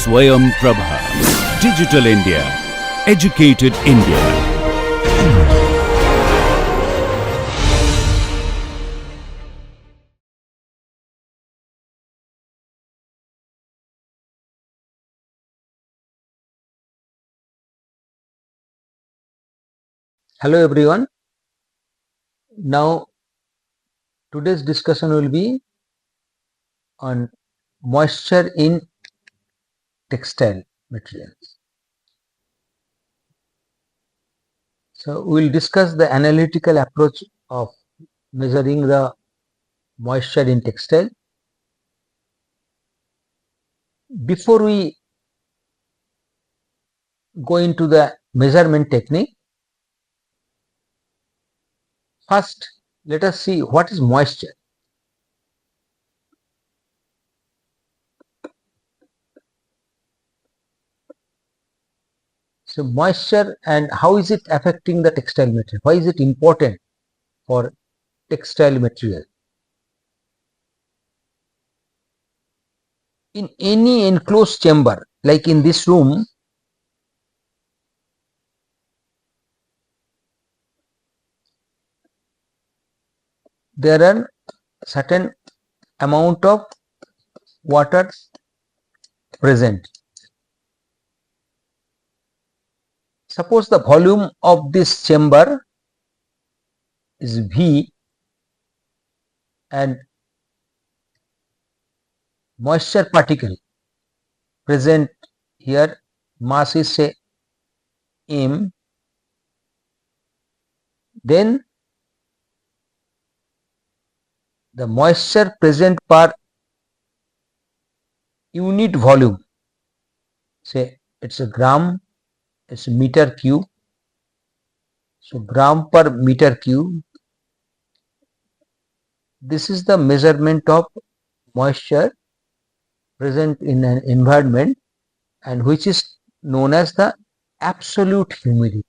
Swayam Prabha. Digital India. Educated India. Hello everyone. Now today's discussion will be on moisture in textile materials. So we will discuss the analytical approach of measuring the moisture in textile. Before we go into the measurement technique, first let us see what is moisture. So moisture and how is it affecting the textile material? Why is it important for textile material? In any enclosed chamber, like in this room, there are certain amount of water present. Suppose the volume of this chamber is V and moisture particle present here, mass is say M, then the moisture present per unit volume, say it's a gram, it's a meter cube, so gram per meter cube. This is the measurement of moisture present in an environment and which is known as the absolute humidity.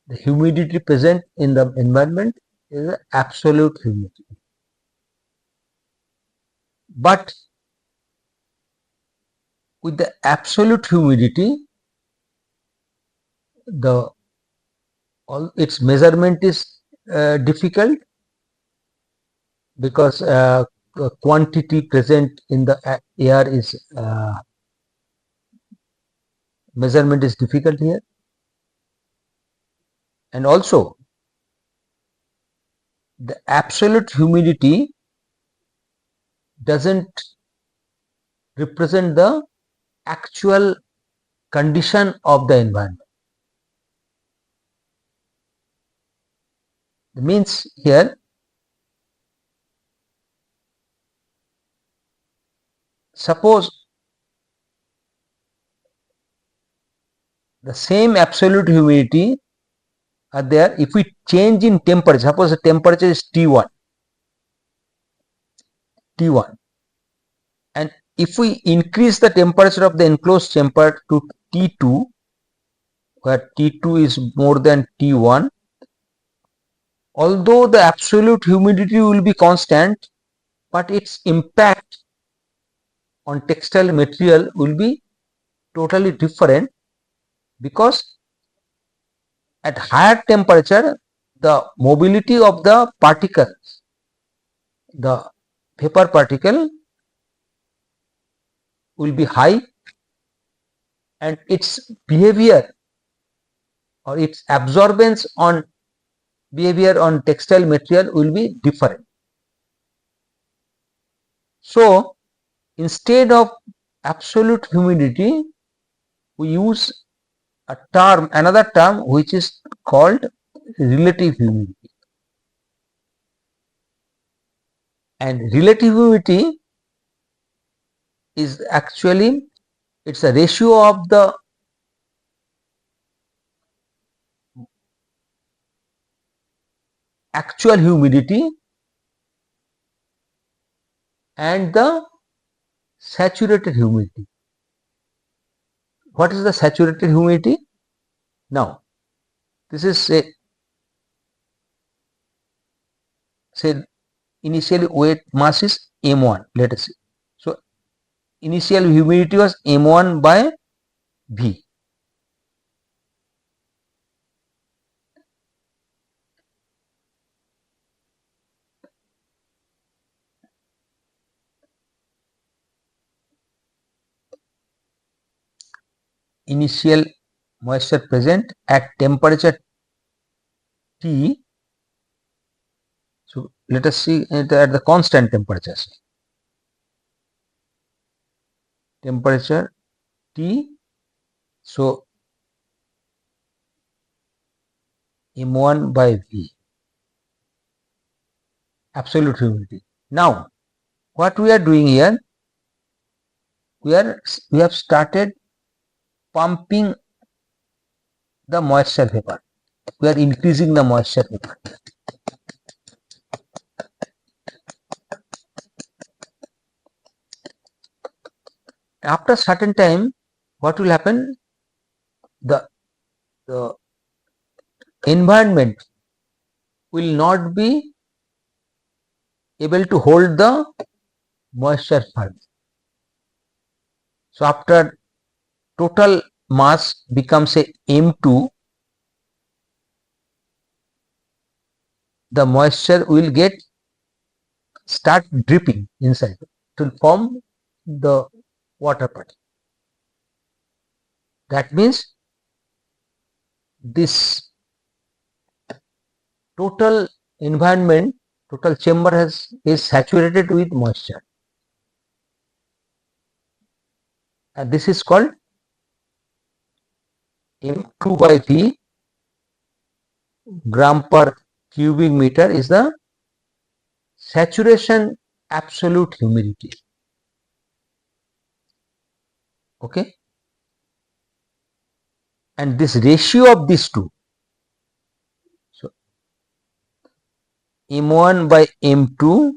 The humidity present in the environment is the absolute humidity. But with the absolute humidity, its measurement is difficult because quantity present in the air is measurement is difficult here, and also the absolute humidity doesn't represent the actual condition of the environment. It means here suppose the same absolute humidity are there, if we change in temperature, suppose the temperature is T1, and if we increase the temperature of the enclosed chamber to T2, where T2 is more than T1, although the absolute humidity will be constant, but its impact on textile material will be totally different, because at higher temperature the mobility of the particles, the vapor particle, will be high and its behavior or its absorbance on behavior on textile material will be different. So instead of absolute humidity, we use another term which is called relative humidity. And relative humidity is actually, it's a ratio of the actual humidity and the saturated humidity. What is the saturated humidity? Now this is say initially weight mass is M1, let us see. So initial humidity was M1 by V. Initial moisture present at temperature T. So let us see it at the constant temperatures. Temperature T. So M1 by V. Absolute humidity. Now, what we are doing here, we have started pumping the moisture vapor. We are increasing the moisture vapor. After certain time, what will happen? The environment will not be able to hold the moisture firm. So after total mass becomes a M2, the moisture will start dripping inside to form the water particle. That means this total environment, total chamber is saturated with moisture, and this is called M2 by V gram per cubic meter is the saturation absolute humidity. Okay, and this ratio of these two, so M1 by M2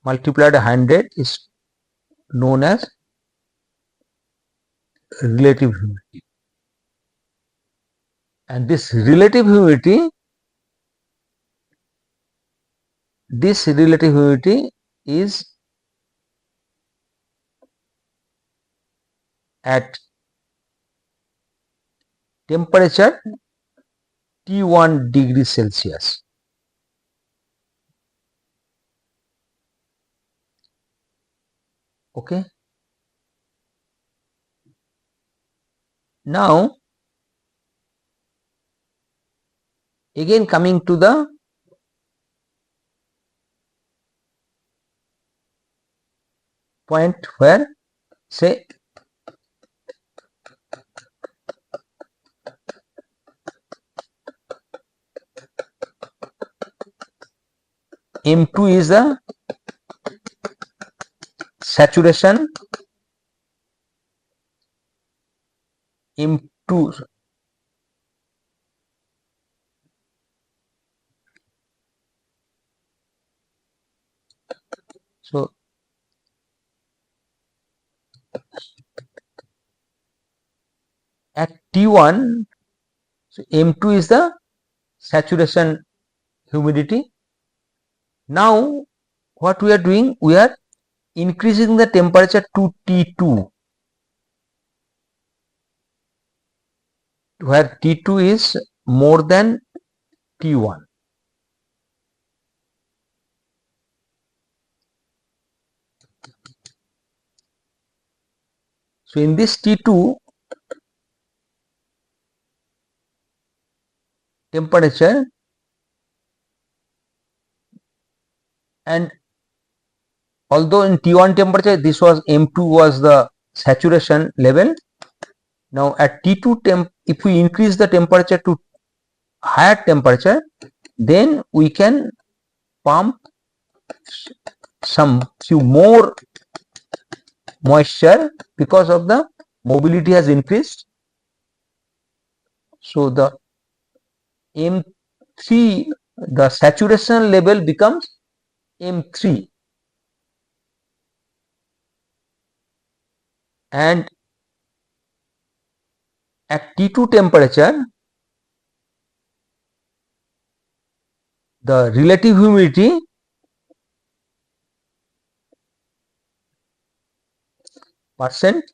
multiplied 100 is known as relative humidity, and this relative humidity is at temperature T1 degree Celsius. Okay, now again coming to the point where say M2 is the saturation, M2 so at T1, so M2 is the saturation humidity. Now what we are doing, we are increasing the temperature to T2, where T2 is more than T1. So in this T2 temperature, and although in T1 temperature this was M2 was the saturation level, now at T2 temp, if we increase the temperature to higher temperature, then we can pump some few more moisture because of the mobility has increased. So the M3, the saturation level becomes M3, and at T2 temperature the relative humidity percent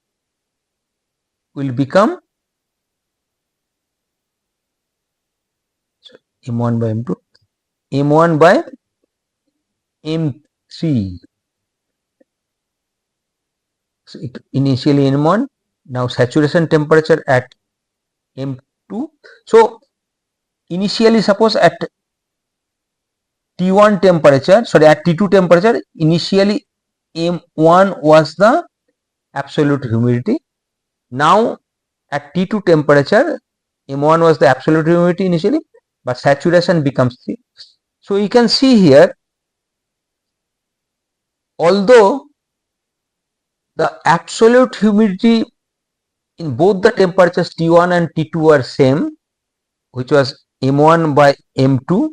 will become M1 by M2, M1 by M3. So initially M1, now saturation temperature at M2. So initially suppose at T1 temperature, sorry, at T2 temperature, initially M1 was the absolute humidity. Now at T2 temperature, M1 was the absolute humidity initially, but saturation becomes 3. So you can see here, although the absolute humidity in both the temperatures T1 and T2 are same, which was M1 by M2,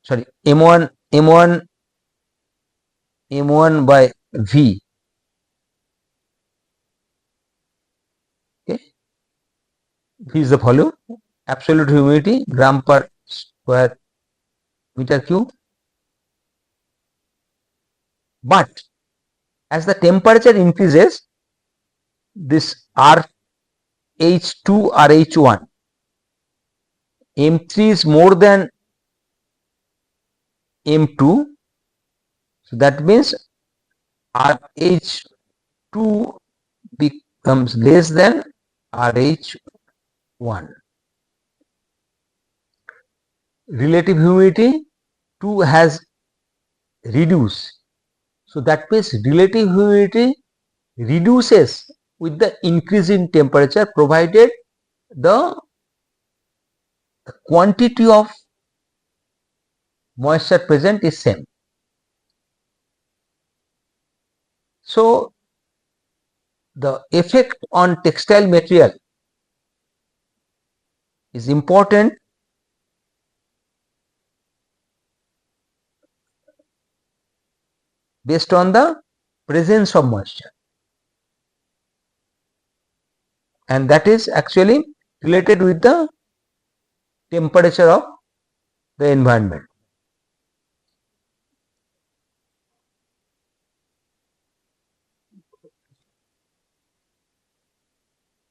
sorry, M1 by V. Okay, V is the volume, absolute humidity gram per square meter cube. But as the temperature increases, this RH2, RH1, M3 is more than M2. So that means RH2 becomes less than RH1. Relative humidity 2 has reduced. So that means relative humidity reduces with the increase in temperature, provided the quantity of moisture present is same. So the effect on textile material is important based on the presence of moisture, and that is actually related with the temperature of the environment.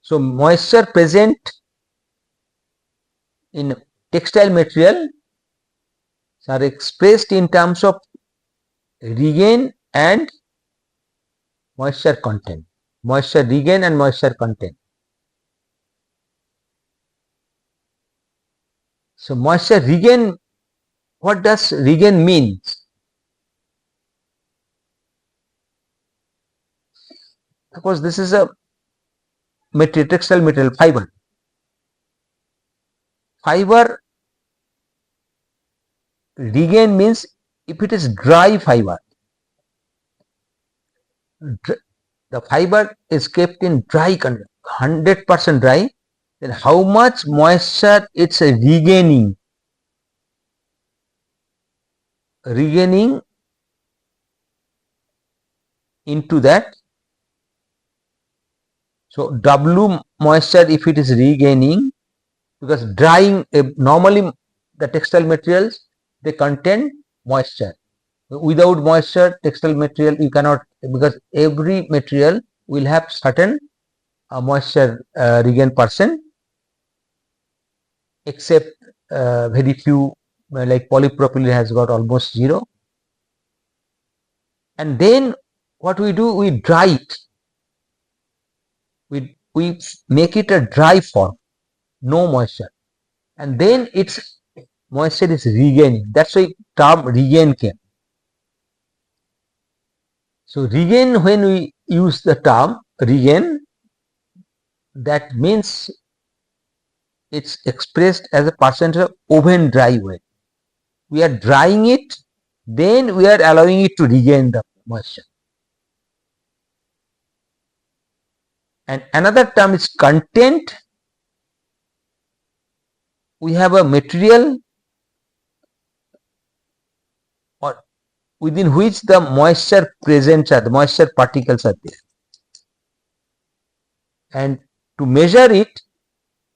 So moisture present in textile material are expressed in terms of regain and moisture content. Moisture regain and moisture content. So moisture regain, what does regain mean? Suppose this is a material, textile material, fiber. Fiber regain means if it is dry fiber, the fiber is kept in dry condition, 100% dry, then how much moisture it's regaining into that. So W moisture if it is regaining, because drying, normally the textile materials, they contain moisture. Without moisture, textile material you cannot, because every material will have certain moisture regain percent, except very few, like polypropylene has got almost 0. And then what we do, we dry it, we make it a dry form, no moisture, and then its moisture is regaining. That's why term regain came. So regain, when we use the term regain, that means it's expressed as a percentage of oven dry weight. We are drying it, then we are allowing it to regain the moisture. And another term is content. We have a material or within which the moisture presents are, the moisture particles are there. And to measure it,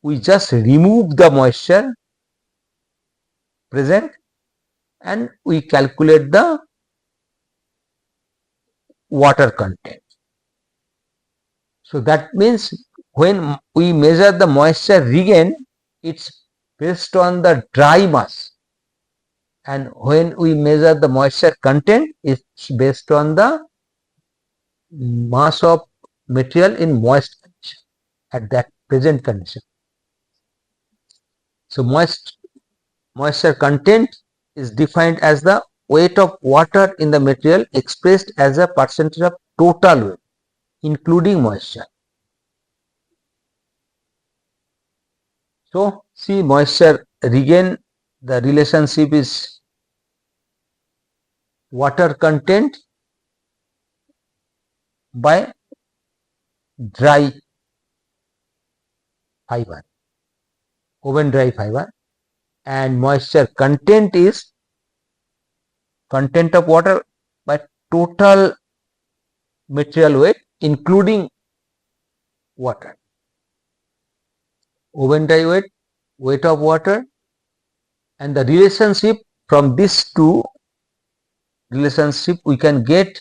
we just remove the moisture present and we calculate the water content. So that means when we measure the moisture regain, it's based on the dry mass, and when we measure the moisture content, it's based on the mass of material in moist condition at that present condition. So moisture content is defined as the weight of water in the material expressed as a percentage of total weight, including moisture. So see, moisture regain, the relationship is water content by dry fiber, oven dry fiber, and moisture content is content of water by total material weight including water. Oven dry weight, weight of water, and the relationship from these two relationship we can get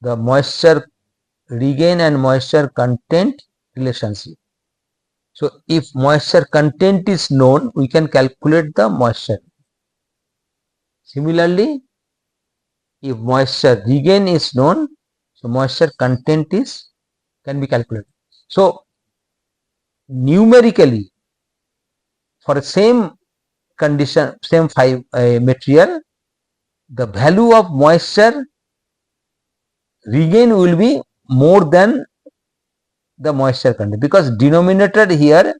the moisture regain and moisture content relationship. So if moisture content is known, we can calculate the moisture. Similarly, if moisture regain is known, so moisture content can be calculated. So numerically, for the same condition, same material, the value of moisture regain will be more than the moisture content, because denominator here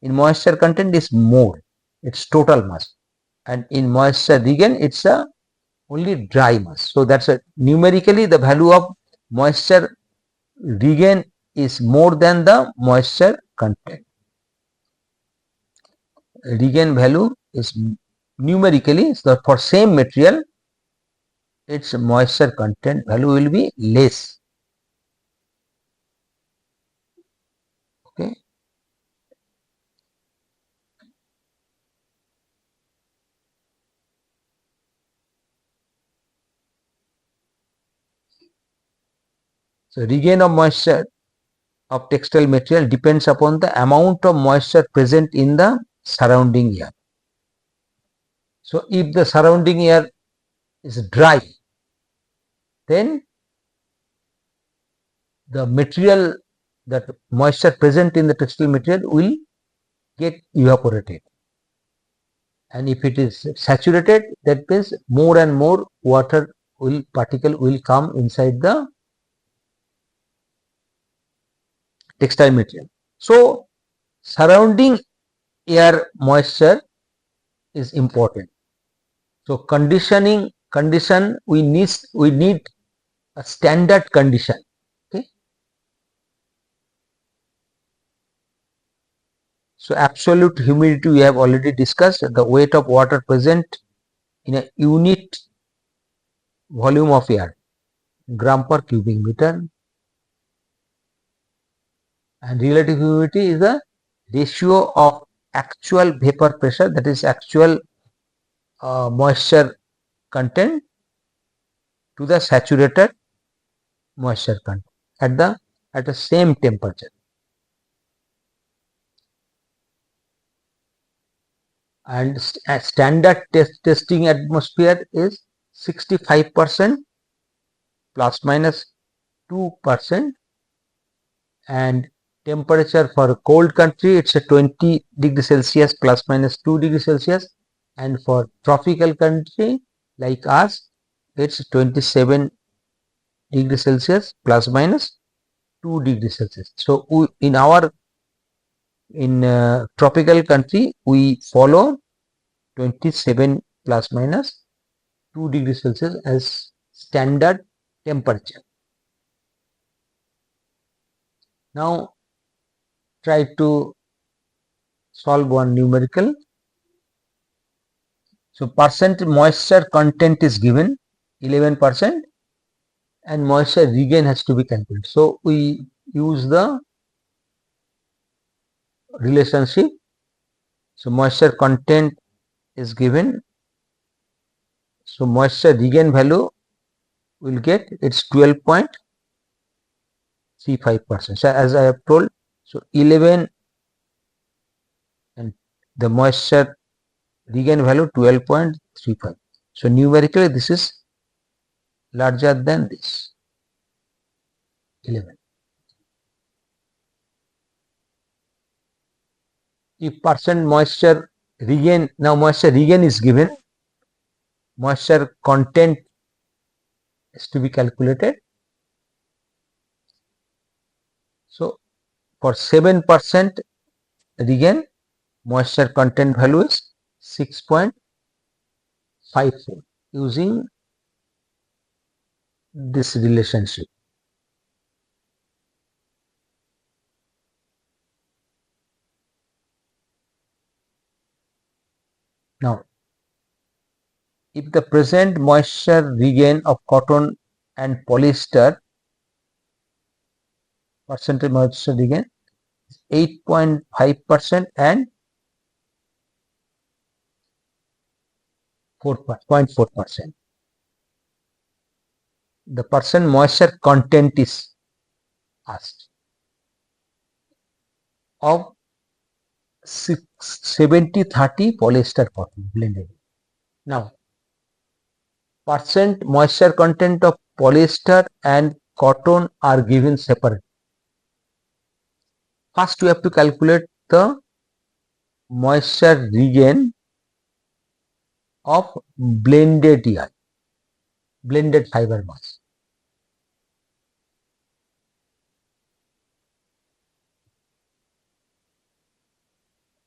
in moisture content is more, it's total mass, and in moisture regain it's a only dry mass. So that's a numerically the value of moisture regain is more than the moisture content. Regain value is numerically, so for same material its moisture content value will be less. Okay. So regain of moisture of textile material depends upon the amount of moisture present in the surrounding air. So if the surrounding air is dry, then the material, that moisture present in the textile material will get evaporated, and if it is saturated, that means more and more water particle will come inside the textile material. So surrounding air moisture is important. So condition we need a standard condition. Okay. So absolute humidity we have already discussed, the weight of water present in a unit volume of air, gram per cubic meter, and relative humidity is the ratio of actual vapor pressure, that is actual moisture content to the saturated moisture content at the same temperature. And standard testing atmosphere is 65% plus minus 2%, and temperature for cold country it's a 20 degrees Celsius plus minus 2 degrees Celsius, and for tropical country like us it's 27 degrees Celsius plus minus 2 degrees Celsius. So in tropical country we follow 27 plus minus 2 degrees Celsius as standard temperature. Now try to solve one numerical. So percent moisture content is given 11%, and moisture regain has to be calculated. So we use the relationship. So moisture content is given, so moisture regain value we'll get it's 12.35%. So as I have told, so 11 and the moisture regain value 12.35. So numerically this is larger than this 11. If percent moisture regain, now moisture regain is given, moisture content is to be calculated. So for 7% regain, moisture content value is 6.54 using this relationship. Now, if the present moisture regain of cotton and polyester, percentage moisture regain is 8.5% and 0.4%. The percent moisture content is asked of 70-30 polyester cotton blended. Now, percent moisture content of polyester and cotton are given separate. First, we have to calculate the moisture regain of blended yarn, blended fiber mass.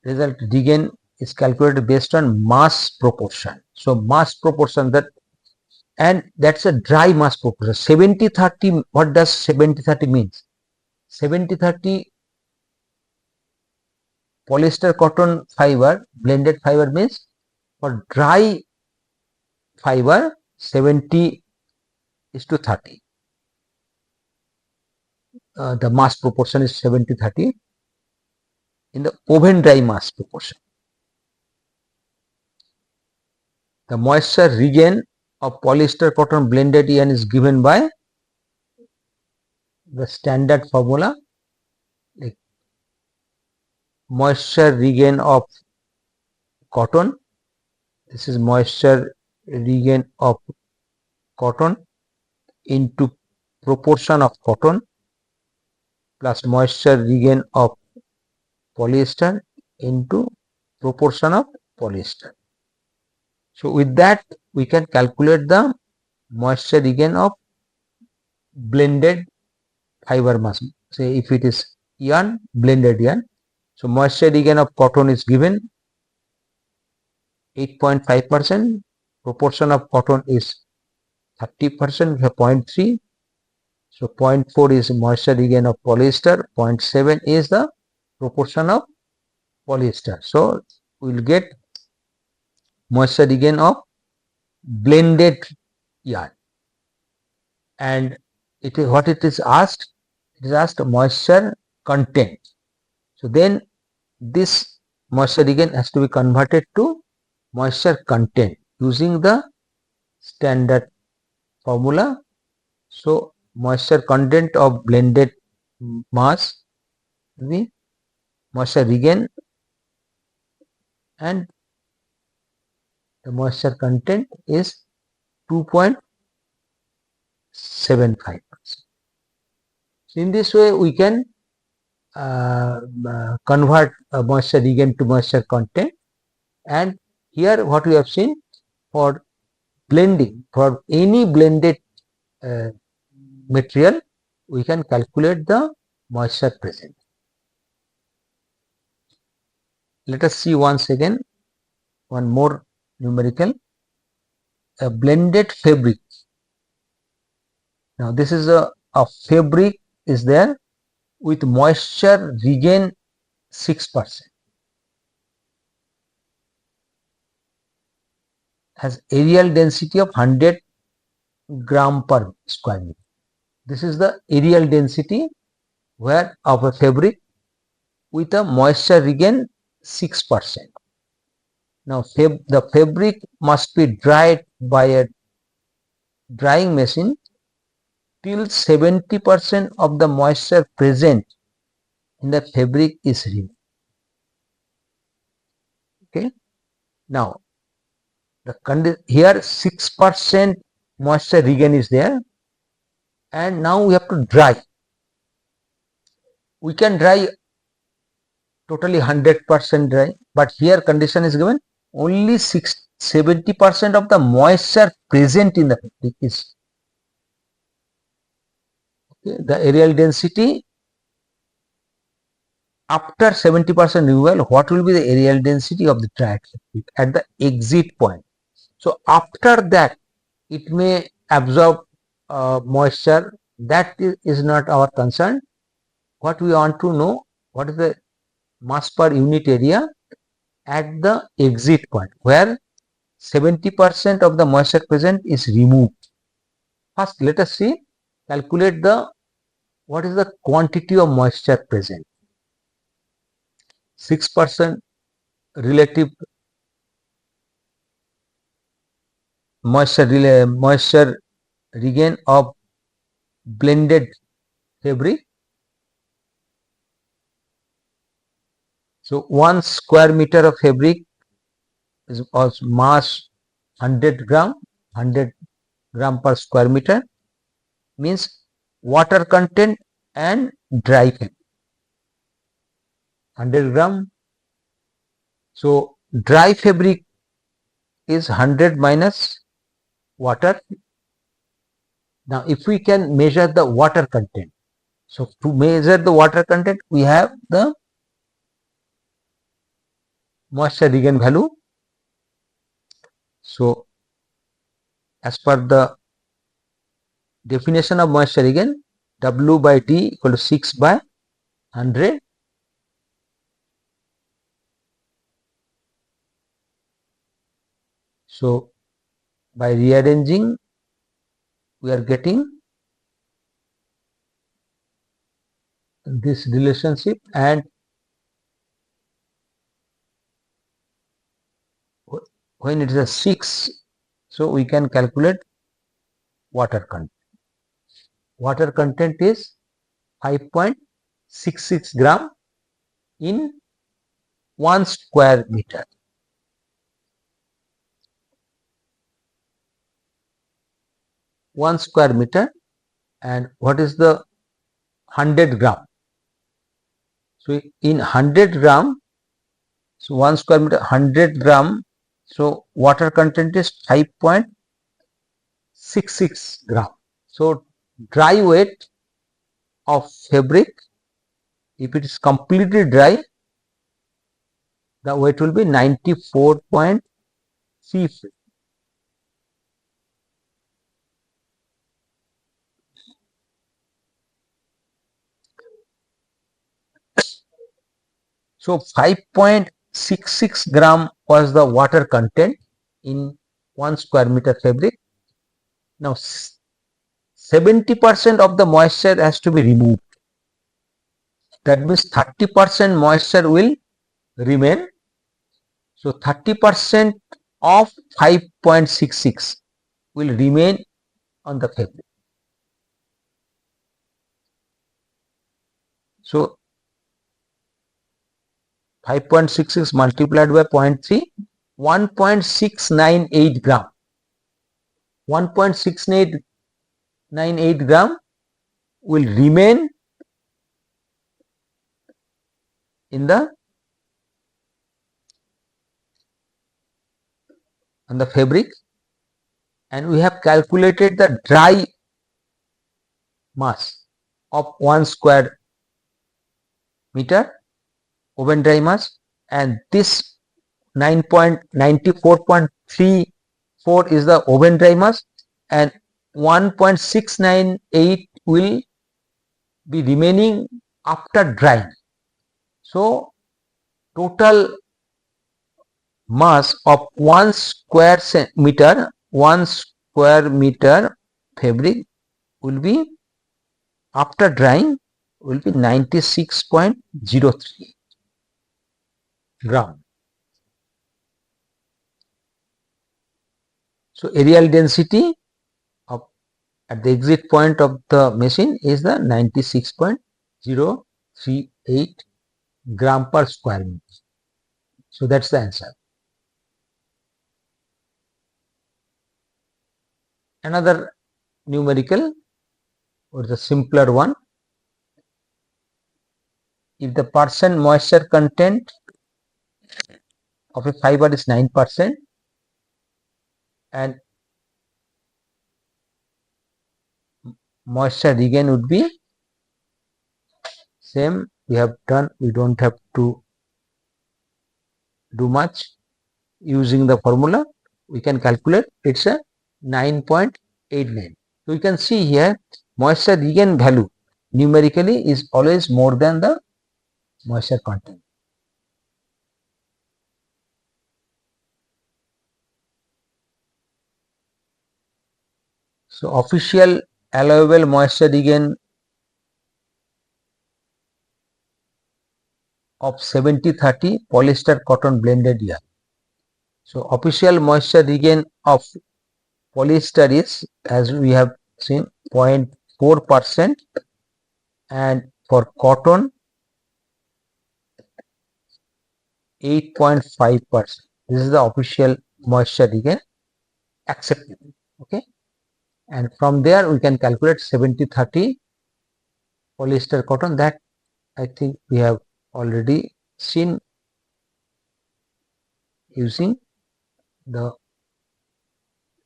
Result regain is calculated based on mass proportion. So mass proportion, that, and that's a dry mass proportion. 70-30, what does 70-30 means? 70-30 polyester cotton fiber, blended fiber means for dry fiber 70:30. The mass proportion is 70-30 in the oven dry mass proportion. The moisture regain of polyester cotton blended yarn is given by the standard formula, like moisture regain of cotton. This is moisture regain of cotton into proportion of cotton plus moisture regain of polyester into proportion of polyester. So with that we can calculate the moisture regain of blended fiber mass. Say if it is yarn, blended yarn. So moisture regain of cotton is given 8.5%, proportion of cotton is 30%, 0.3. So 0.4 is moisture regain of polyester, 0.7 is the proportion of polyester. So we will get moisture regain of blended yarn, and it is what it is asked. It is asked moisture content. So then this moisture regain has to be converted to moisture content using the standard formula. So moisture content of blended mass, the moisture regain, and the moisture content is 2.75%. So in this way we can convert moisture regain to moisture content. And here what we have seen, for blending, for any blended material, we can calculate the moisture present. Let us see once again one more numerical. A blended fabric. Now this is a fabric is there with moisture regain 6%, has areal density of 100 gram per square meter. This is the areal density where of a fabric with a moisture regain 6%. Now the fabric must be dried by a drying machine till 70% of the moisture present in the fabric is removed. Okay. Now, here 6% moisture regain is there, and now we have to dry. We can dry totally 100% dry, but here condition is given only 70% of the moisture present in the fabric is. Okay. The aerial density after 70% removal, what will be the aerial density of the dried fabric at the exit point? So after that, it may absorb moisture. That is not our concern. What we want to know, what is the mass per unit area at the exit point where 70% of the moisture present is removed. First, let us see, calculate what is the quantity of moisture present. 6% relative moisture regain of blended fabric. So 1 square meter of fabric is mass 100 gram, 100 gram per square meter, means water content and dry fabric 100 gram. So dry fabric is 100 minus water. Now if we can measure the water content, so to measure the water content, we have the moisture regain value. So as per the definition of moisture regain, W by D equal to 6 by 100. So by rearranging, we are getting this relationship, and when it is a 6, so we can calculate water content. Water content is 5.66 gram in 1 square meter. And what is the 100 gram? So in 100 gram, so 1 square meter 100 gram, so water content is 5.66 gram. So dry weight of fabric, if it is completely dry, the weight will be 94.33. So 5.66 gram was the water content in 1 square meter fabric. Now 70% of the moisture has to be removed. That means 30% moisture will remain. So 30% of 5.66 will remain on the fabric. So 5.66 multiplied by 0.3, 1.698 gram. 1.698 gram will remain on the fabric, and we have calculated the dry mass of 1 square meter, oven dry mass, and this 94.34 is the oven dry mass, and 1.698 will be remaining after drying. So total mass of 1 square meter fabric will be, after drying, will be 96.03 gram. So aerial density of at the exit point of the machine is the 96.038 gram per square meter. So that's the answer. Another numerical or the simpler one, if the percent moisture content of a fiber is 9% and moisture regain would be same, we have done, we don't have to do much. Using the formula we can calculate, it's a 9.89. so you can see here moisture regain value numerically is always more than the moisture content. So official allowable moisture regain of 70-30 polyester cotton blended yarn. So official moisture regain of polyester is, as we have seen, 0.4% and for cotton 8.5%. This is the official moisture regain acceptable. Okay, and from there we can calculate 70-30 polyester cotton. That I think we have already seen using the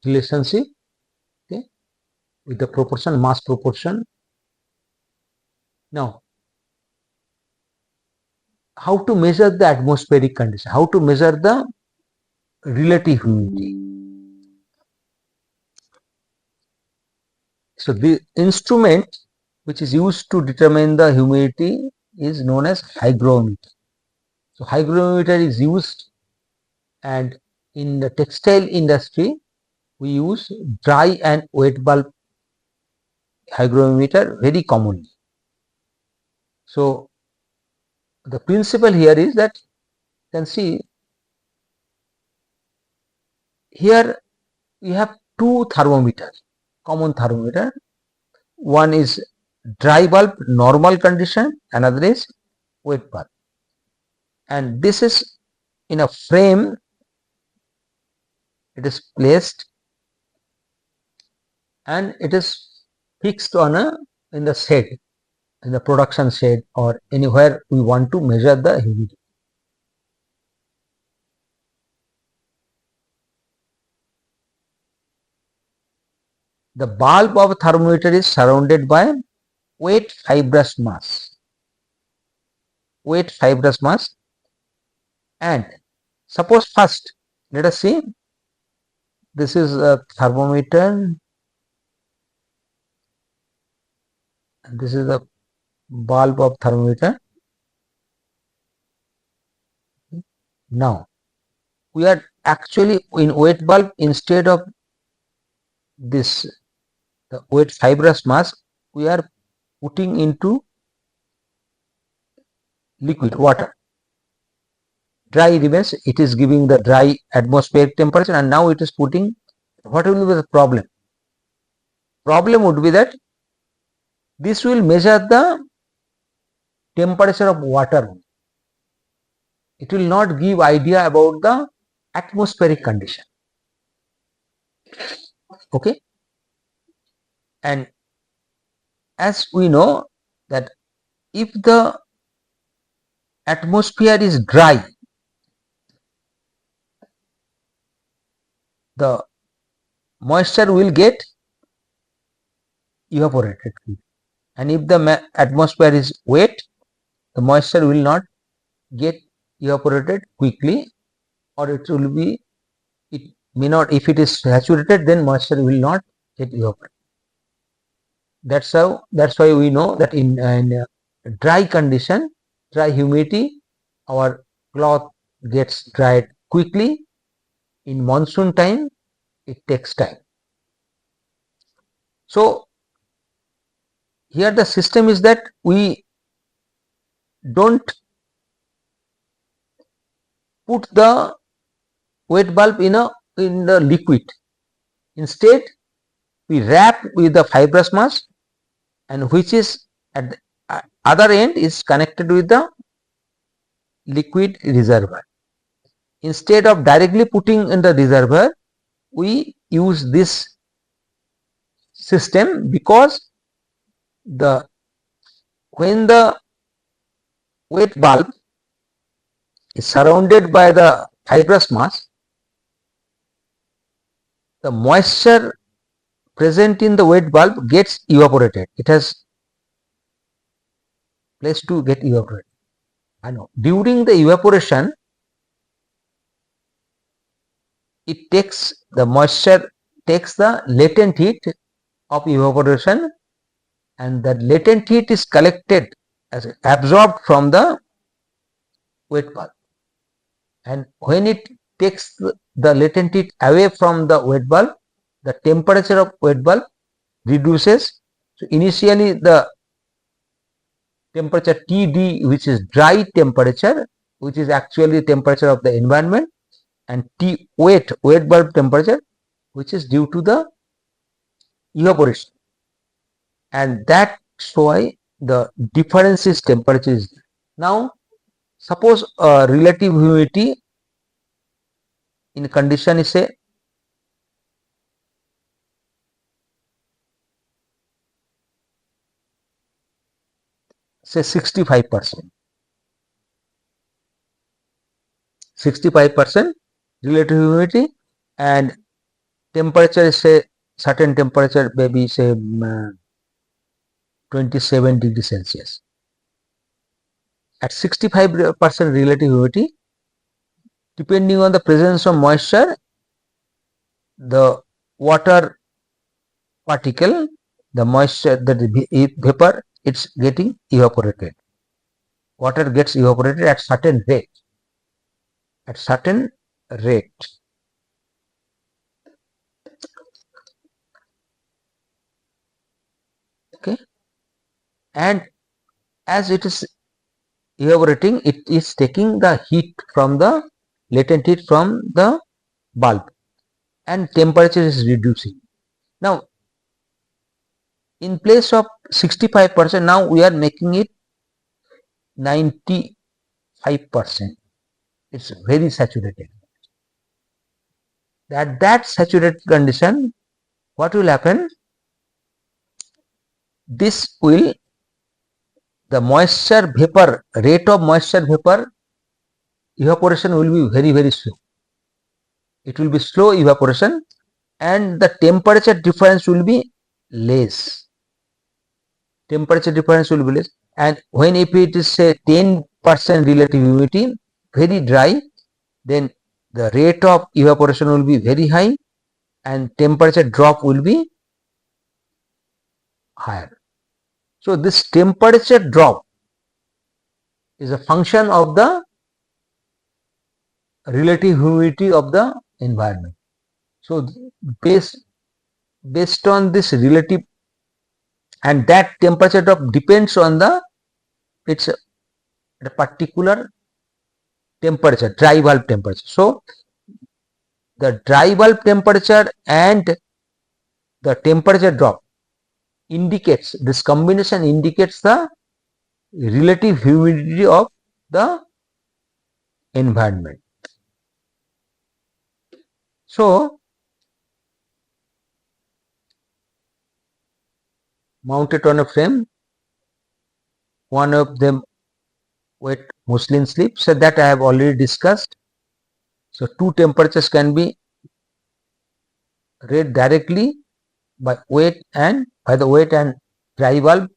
relationship, okay, with the proportion, mass proportion. Now, how to measure the atmospheric condition, how to measure the relative humidity. So the instrument which is used to determine the humidity is known as hygrometer. So hygrometer is used, and in the textile industry we use dry and wet bulb hygrometer very commonly. So the principle here is that you can see here we have two thermometers, common thermometer. One is dry bulb normal condition, another is wet bulb, and this is in a frame, it is placed and it is fixed on in the shed, in the production shed or anywhere we want to measure the humidity. The bulb of thermometer is surrounded by wet fibrous mass, and suppose first let us see, this is a thermometer and this is the bulb of thermometer. Now we are actually in wet bulb, instead of this the wet fibrous mass we are putting into liquid water. Dry remains, it is giving the dry atmospheric temperature, and now it is putting. What will be the problem? Problem would be that this will measure the temperature of water. It will not give idea about the atmospheric condition. Okay, and as we know that if the atmosphere is dry, the moisture will get evaporated, and if the atmosphere is wet, the moisture will not get evaporated quickly, or it will be, it may not, if it is saturated then moisture will not get evaporated. That's why we know that in dry condition, dry humidity, our cloth gets dried quickly. In monsoon time it takes time. So here the system is that we don't put the wet bulb in the liquid. Instead we wrap with the fibrous mass, and which is at the other end is connected with the liquid reservoir. Instead of directly putting in the reservoir, we use this system because when the wet bulb is surrounded by the fibrous mass, the moisture present in the wet bulb gets evaporated. It has place to get evaporated. I know. During the evaporation, the moisture takes the latent heat of evaporation, and that latent heat is collected as absorbed from the wet bulb. And when it takes the latent heat away from the wet bulb, the temperature of wet bulb reduces. So initially the temperature Td, which is dry temperature, which is actually the temperature of the environment, and T wet bulb temperature, which is due to the evaporation, and that's why the difference is temperature is there. Now suppose relative humidity in condition is say 65%. 65% relative humidity, and temperature is say certain temperature, maybe say 27 degrees Celsius. At 65% relative humidity, depending on the presence of moisture, the water particle, the moisture, the vapor, it's getting evaporated. Water gets evaporated at certain rate. At certain rate. Okay. And as it is evaporating, it is taking the heat from the latent heat from the bulb, and temperature is reducing. Now in place of 65%, now we are making it 95%. It's very saturated. At that saturated condition, what will happen? The moisture vapor, rate of moisture vapor evaporation will be very, very slow. It will be slow evaporation, and the temperature difference will be less. Temperature difference will be less. And when if it is say 10% relative humidity, very dry, then the rate of evaporation will be very high, and temperature drop will be higher. So this temperature drop is a function of the relative humidity of the environment. So based on this relative, and that temperature drop depends on its a particular temperature, dry bulb temperature. So the dry bulb temperature and the temperature drop indicates, this combination indicates the relative humidity of the environment. So mounted on a frame, one of them wet muslin slip, so that I have already discussed. So two temperatures can be read directly by the wet and dry bulb.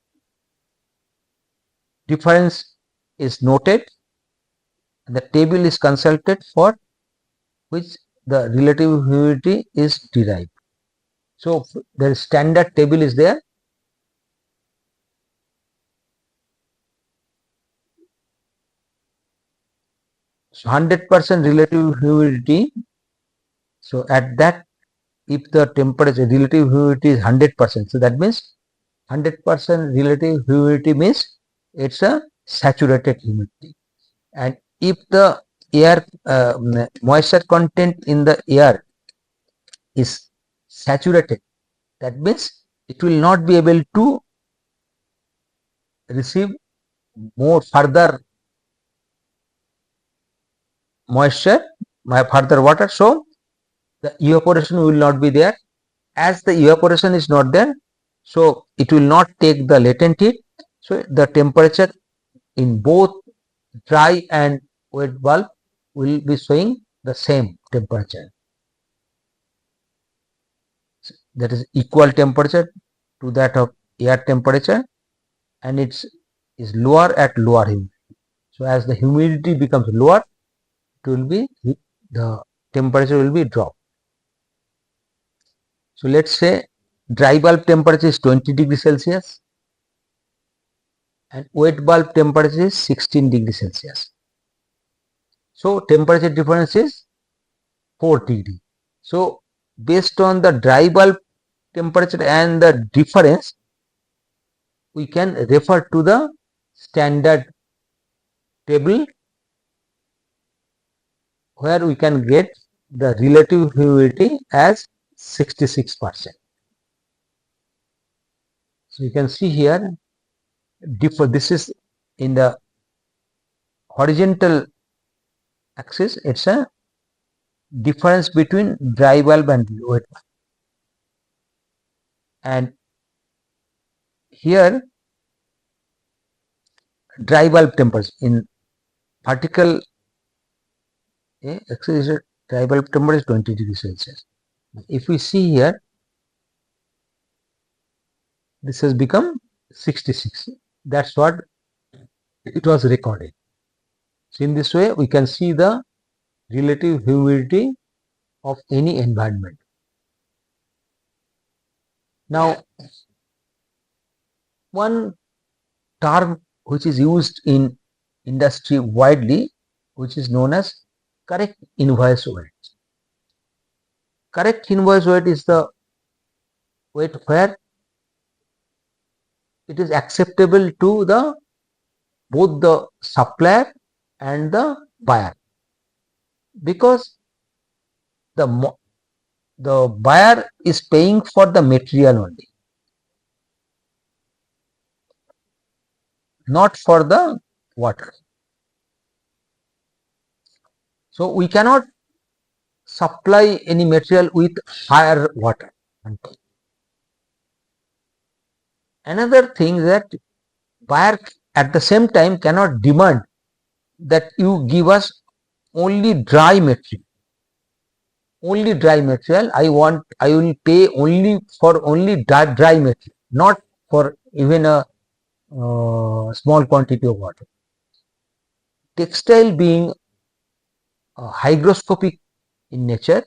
Difference is noted, and the table is consulted for which the relative humidity is derived. So the standard table is there. So 100% relative humidity. So at that, if the temperature relative humidity is 100%, so that means 100% relative humidity means it's a saturated humidity. And if the air moisture content in the air is saturated, That means it will not be able to receive more further moisture, further water, so the evaporation will not be there. As the evaporation is not there, so it will not take the latent heat, so the temperature in both dry and wet bulb will be showing the same temperature, that is equal temperature to that of air temperature, and it is lower at lower humidity. So as the humidity becomes lower, it will be the temperature will be dropped. So let's say dry bulb temperature is 20 degrees Celsius and wet bulb temperature is 16 degrees Celsius. So temperature difference is 4 degrees. So based on the dry bulb temperature and the difference, we can refer to the standard table where we can get the relative humidity as 66%. So you can see here, this is in the horizontal axis, it's a difference between dry bulb and wet bulb. And here dry bulb temperature in vertical axis, dry bulb temperature is 20 degrees Celsius. If we see here, this has become 66. That's what it was recorded. So in this way, we can see the relative humidity of any environment. Now, one term which is used in industry widely, which is known as correct invoice weight. Correct invoice weight is the weight where it is acceptable to the both the supplier and the buyer, because the buyer is paying for the material only, not for the water. So we cannot supply any material with higher water content. Another thing that buyer at the same time cannot demand that you give us only dry material. Only dry material. I will pay only for dry material, not for even a small quantity of water. Textile being hygroscopic in nature,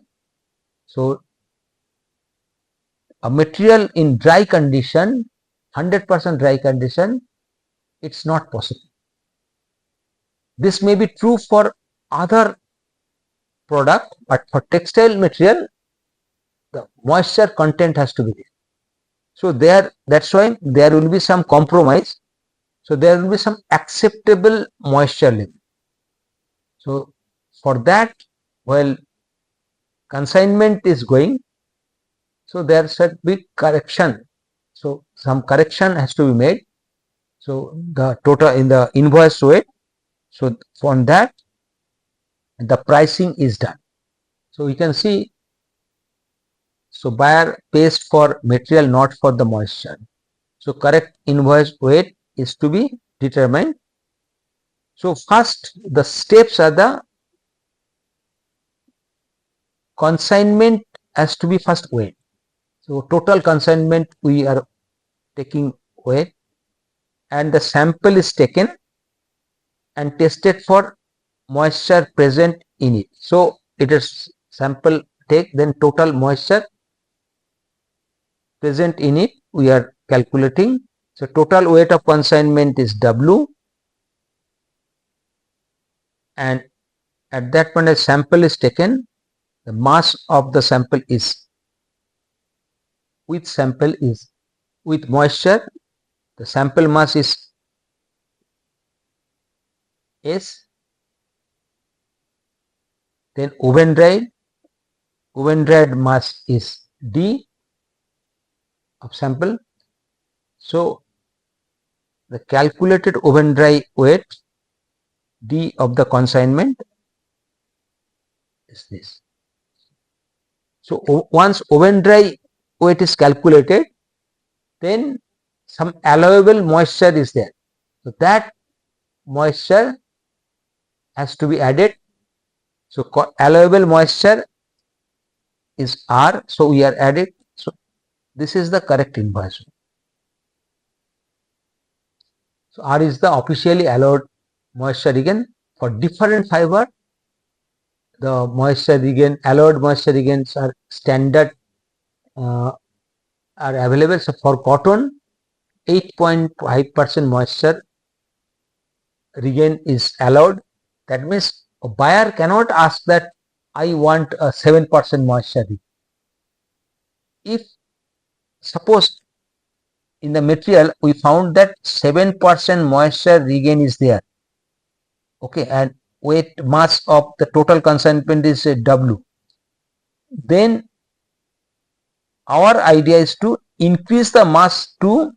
so a material in dry condition, 100% dry condition, it's not possible. This may be true for other product, but for textile material, the moisture content has to be there. So that's why there will be some compromise. So there will be some acceptable moisture level. So for that, while consignment is going, so there should be correction. So some correction has to be made. So the total in the invoice weight. So from that, the pricing is done. So we can see, so buyer pays for material, not for the moisture. So correct invoice weight is to be determined. So first, the steps are the consignment has to be first weighed. So total consignment we are taking weight, and the sample is taken and tested for moisture present in it. So it is sample take, then total moisture present in it we are calculating. So total weight of consignment is W, and at that point a sample is taken, the mass of the sample is with moisture, the sample mass is S, then oven dried mass is D, of sample. So the calculated oven dry weight D of the consignment is this. So once oven dry weight is calculated, then some allowable moisture is there. So that moisture has to be added. So allowable moisture is R. So we are added. So this is the correct invoice. So R is the officially allowed moisture regain for different fiber. The moisture regain, allowed moisture regains are standard, are available. So for cotton, 8.5% moisture regain is allowed. That means a buyer cannot ask that I want a 7% moisture regain. If suppose in the material we found that 7% moisture regain is there, okay, and weight mass of the total consignment is W, then our idea is to increase the mass to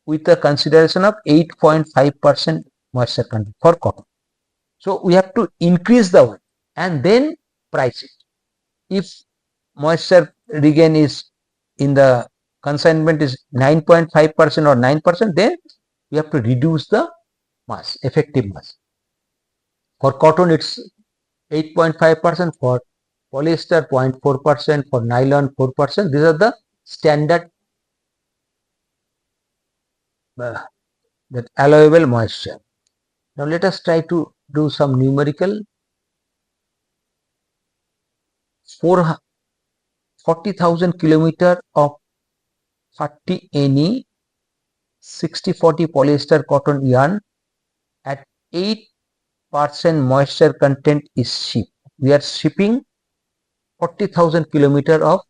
with a consideration of 8.5% moisture content for cotton. So we have to increase the weight and then price it. If moisture regain is in the consignment is 9.5% or 9%, then we have to reduce the mass, effective mass. For cotton, it's 8.5%, for polyester 0.4%, for nylon 4%. These are the standard that allowable moisture. Now let us try to do some numerical. 40,000 kilometer of 30 NE 60/40 polyester cotton yarn at 8% moisture content is shipped. We are shipping 40,000 kilometer of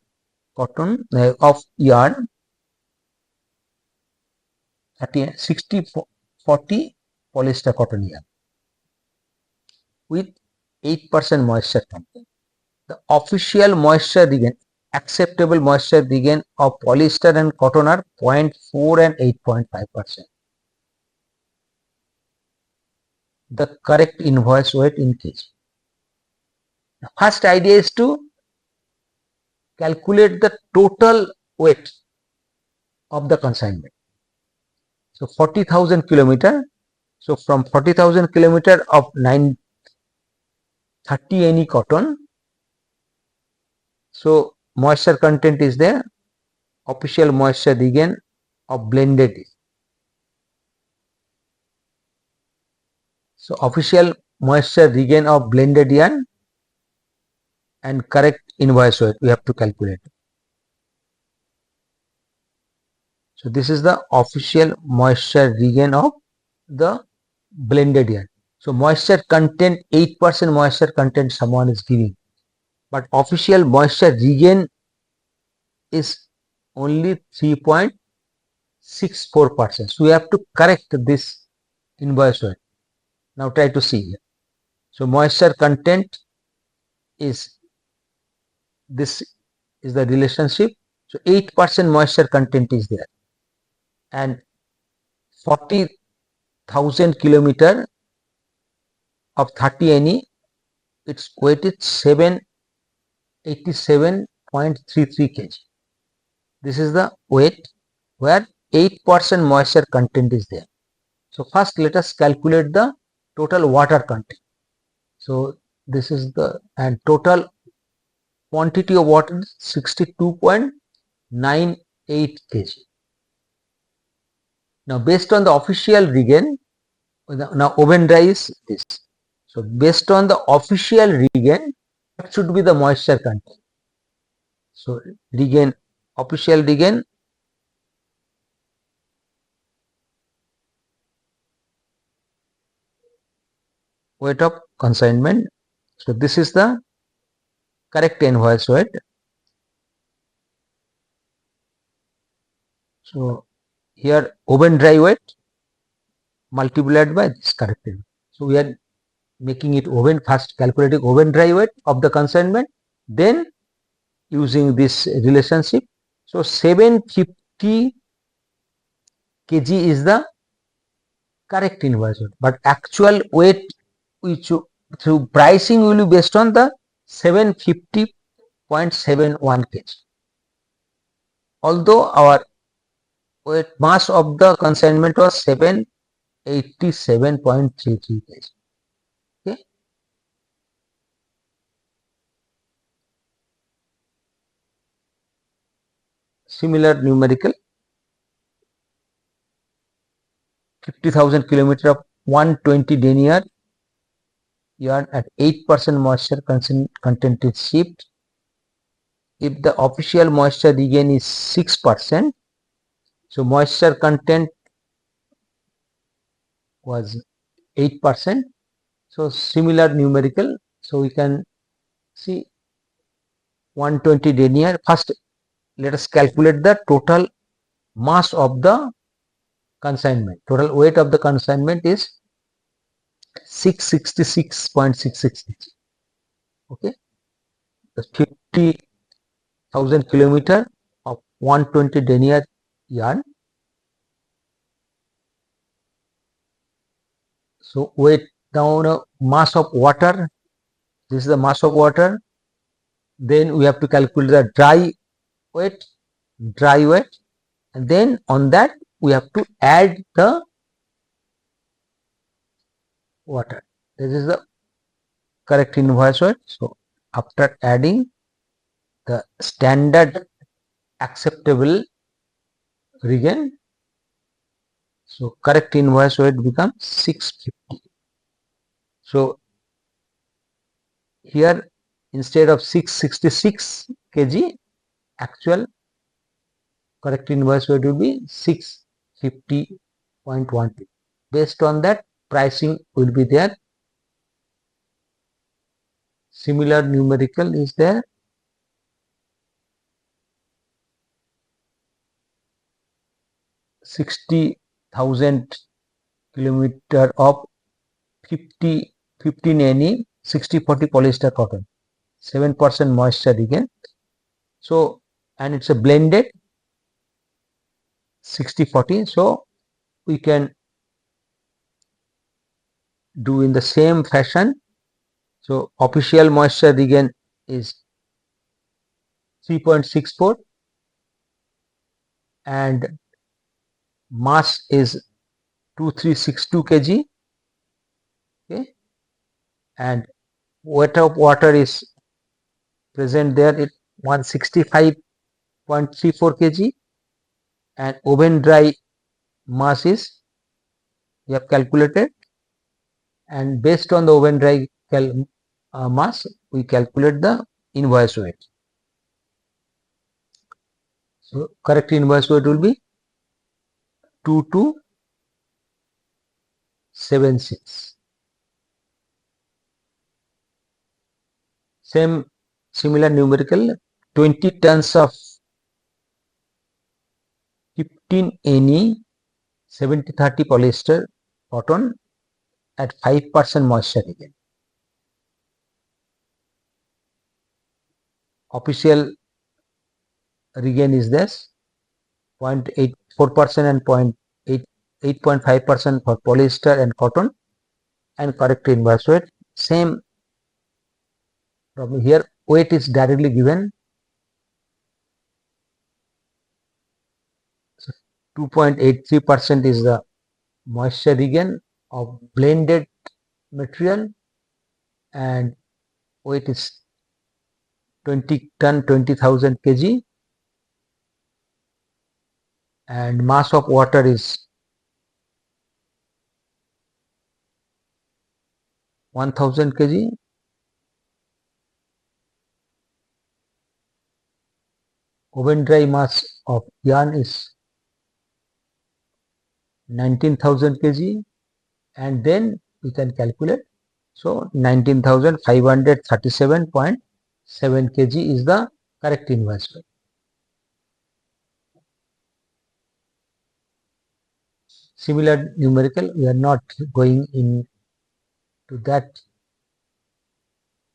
cotton of yarn at 60/40 polyester cotton yarn with 8% moisture content. The official moisture regain, acceptable moisture regain of polyester and cotton are 0.4 and 8.5%. The correct invoice weight in kg. The first idea is to calculate the total weight of the consignment. So 40,000 kilometer. So from 40,000 kilometer of 930 NE cotton. So moisture content is there. Official moisture regain of blended. So official moisture regain of blended yarn and correct invoice weight we have to calculate. So this is the official moisture regain of the blended yarn. So moisture content, 8% moisture content someone is giving, but official moisture regain is only 3.64%. So we have to correct this invoice weight. Now try to see here. So moisture content is, this is the relationship. So 8% moisture content is there, and 40,000 kilometer of 30 NE, its weight is 787.33 kg. This is the weight where 8% moisture content is there. So first let us calculate the total water content. So this is the, and total quantity of water is 62.98 kg. Now based on the official regain, now oven dry is this. So based on the official regain, what should be the moisture content? So regain, official regain, weight of consignment. So this is the correct invoice weight. So here oven dry weight multiplied by this correct invoice. So we are making it oven, first calculating oven dry weight of the consignment, then using this relationship. So 750 kg is the correct invoice weight, but actual weight which through pricing will be based on the 750.71 kg. Although our weight mass of the consignment was 787.33 kg. Okay. Similar numerical, 50,000 kilometer of 120 denier yarn at 8% moisture content is shipped. If the official moisture regain is 6%, so moisture content was 8%. So similar numerical. So we can see 120 denier. First, let us calculate the total mass of the consignment. Total weight of the consignment is 666.66 kg. Okay, the 50,000 kilometer of 120 denier yarn. So weight down mass of water. This is the mass of water. Then we have to calculate the dry weight, and then on that we have to add the water. This is the correct invoice weight. So after adding the standard acceptable regain, so correct invoice weight becomes 650. So here instead of 666 kg, actual correct invoice weight will be 650.12. Based on that, pricing will be there. Similar numerical is there. $60,000 kilometer of 15 NE 60/40 polyester cotton, 7% moisture regain. So, and it's a blended 60/40. So we can do in the same fashion. So official moisture regain is 3.64 and mass is 2362 kg. Okay, and weight of water is present there at 165.34 kg, and oven dry mass is we have calculated, and based on the oven dry mass we calculate the invoice weight. So correct invoice weight will be 2276. Similar numerical, 20 tons of 15 NE 70/30 polyester cotton at 5% moisture regain. Official regain is this 0.84% and 8.5% for polyester and cotton, and correct invoice weight. Same problem here, weight is directly given. So 2.83% is the moisture regain of blended material, and weight is 20 ton 20,000 kg, and mass of water is 1000 kg. Oven dry mass of yarn is 19,000 kg, and then we can calculate. So 19,537.7 kg is the correct invoice weight. Similar numerical, we are not going into that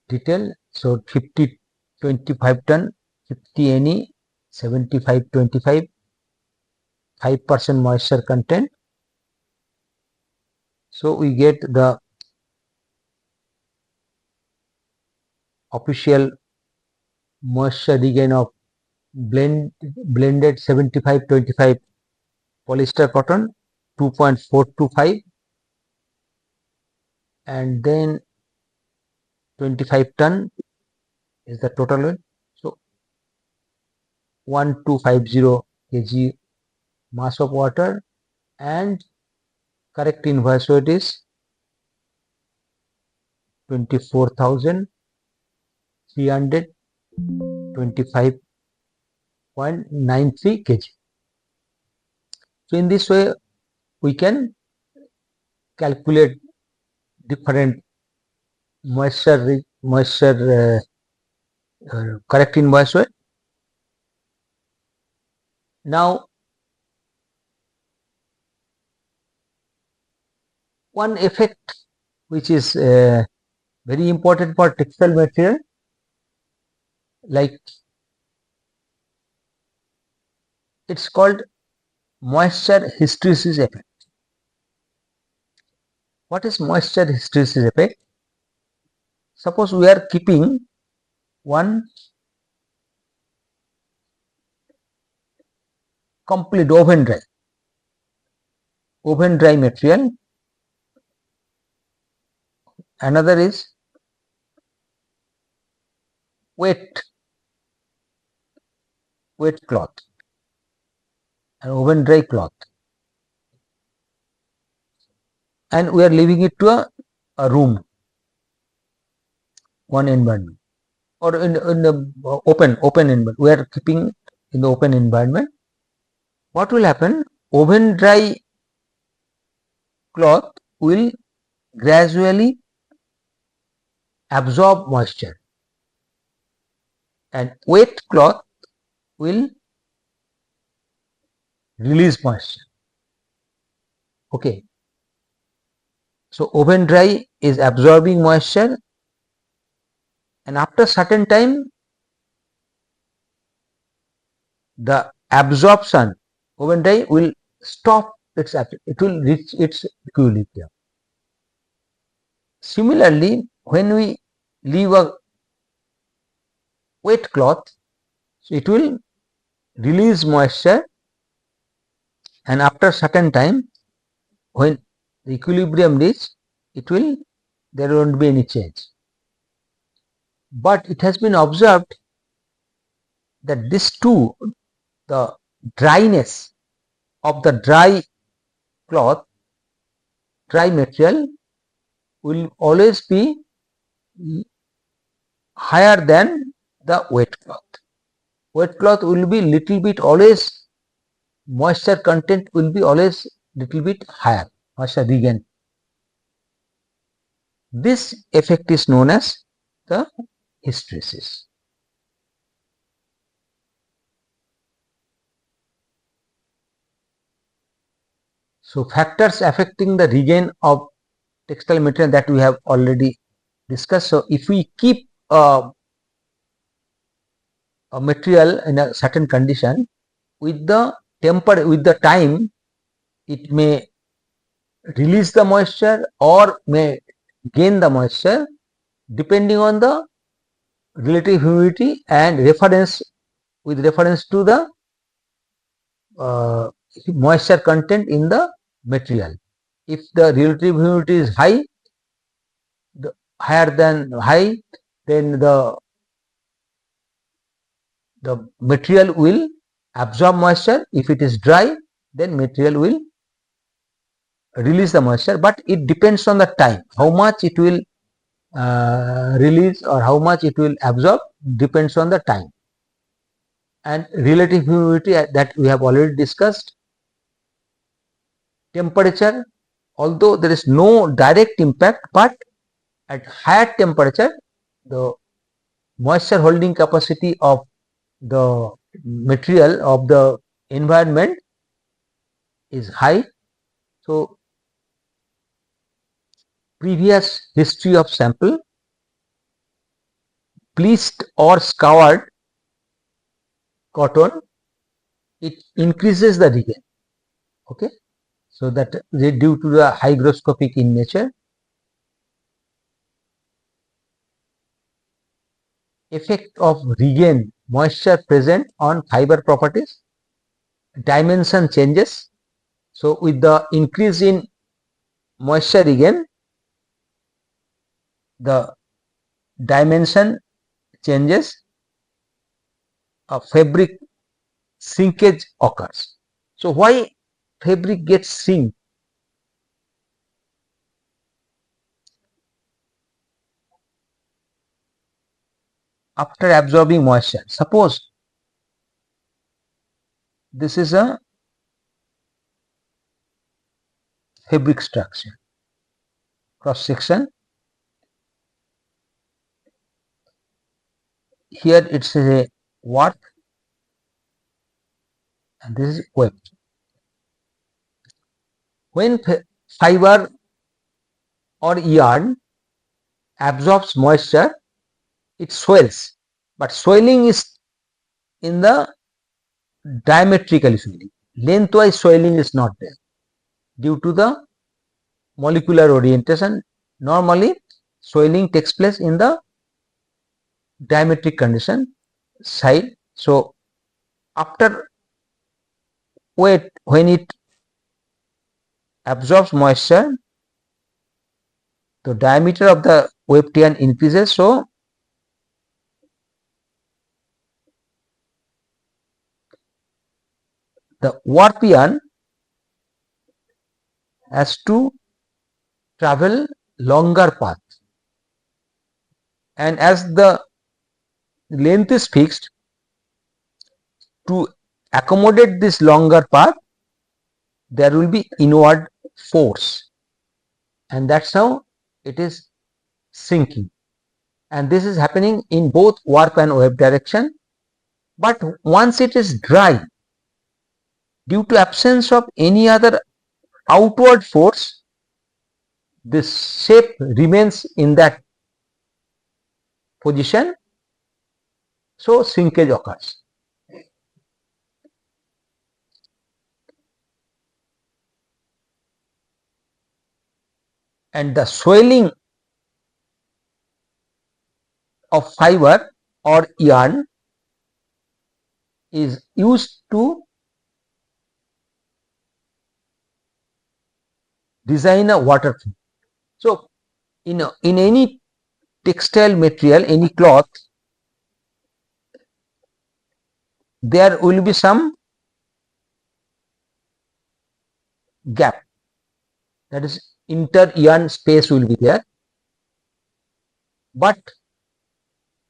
detail. So 50 25 ton 50 NE 75/25 5% moisture content. So we get the official moisture regain of blended 75-25 polyester cotton 2.425, and then 25 ton is the total weight. So 1250 kg mass of water, and correct inverse weight is 24,325.93 kg. So in this way we can calculate different moisture correct inverse weight. Now one effect which is very important for textile material, like it's called moisture hysteresis effect. What is moisture hysteresis effect? Suppose we are keeping one complete oven dry material, another is wet cloth and oven dry cloth, and we are leaving it to a room, one environment, or in the open environment. We are keeping in the open environment. What will happen? Oven dry cloth will gradually absorb moisture, and wet cloth will release moisture. Okay. So oven dry is absorbing moisture, and after certain time the absorption, oven dry will stop its action, it will reach its equilibrium. Similarly, when we leave a wet cloth, so it will release moisture, and after certain time when the equilibrium reaches, there won't be any change. But it has been observed that this too, the dryness of the dry cloth, dry material, will always be higher than the wet cloth. Wet cloth will be little bit always, moisture content will be always little bit higher, moisture regain. This effect is known as the hysteresis. So factors affecting the regain of textile material that we have already discussed. So if we keep a material in a certain condition, with the time, it may release the moisture or may gain the moisture depending on the relative humidity and with reference to the moisture content in the material. If the relative humidity is high, then the material will absorb moisture. If it is dry, then material will release the moisture, but it depends on the time. How much it will release or how much it will absorb depends on the time. And relative humidity that we have already discussed. Temperature, although there is no direct impact, but at higher temperature, the moisture holding capacity of the material of the environment is high. So previous history of sample, bleached or scoured cotton, it increases the regain. Okay, so that they due to the hygroscopic in nature. Effect of regain moisture present on fiber properties, dimension changes. So with the increase in moisture regain, the dimension changes, a fabric shrinkage occurs. So why fabric gets shrink? After absorbing moisture. Suppose this is a fabric structure, cross section. Here it's a warp and this is web. When fiber or yarn absorbs moisture, it swells, but swelling is in the diametrically swelling. Lengthwise swelling is not there due to the molecular orientation. Normally swelling takes place in the diametric condition side. So after wet, when it absorbs moisture, the diameter of the web yarn increases. So the warp yarn has to travel longer path, and as the length is fixed, to accommodate this longer path there will be inward force, and that's how it is sinking, and this is happening in both warp and web direction. But once it is dry, due to absence of any other outward force, this shape remains in that position, so shrinkage occurs. And the swelling of fiber or yarn is used to design a waterproof. So in any textile material, any cloth, there will be some gap, that is inter yarn space will be there. But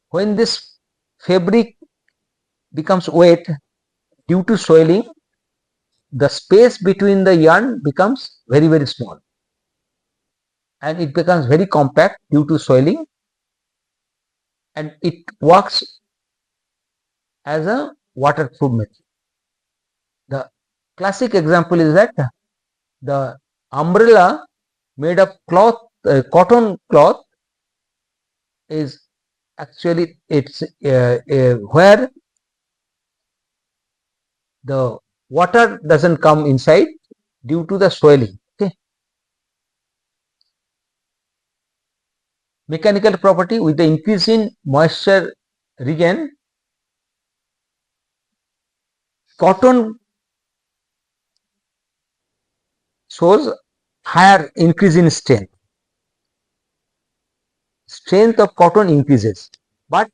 when this fabric becomes wet due to swelling, the space between the yarn becomes very small and it becomes very compact due to swelling, and it works as a waterproof material. The classic example is that the umbrella made of cloth, cotton cloth, is actually it's where the water doesn't come inside due to the swelling. Okay. Mechanical property: with the increase in moisture regain, cotton shows higher increase in strength. Strength of cotton increases, but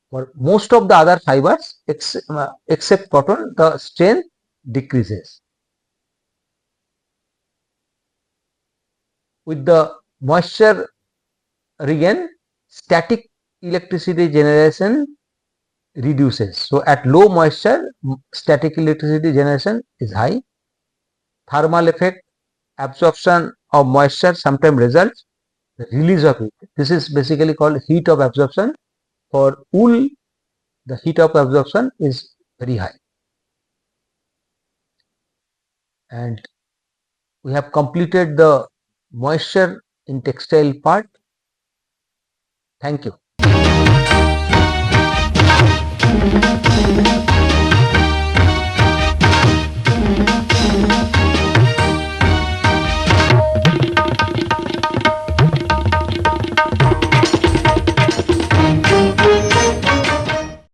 for most of the other fibers except cotton, the strength decreases. With the moisture regain, static electricity generation reduces. So at low moisture, static electricity generation is high. Thermal effect: absorption of moisture sometimes results the release of heat. This is basically called heat of absorption. For wool, the heat of absorption is very high. And we have completed the moisture in textile part. Thank you.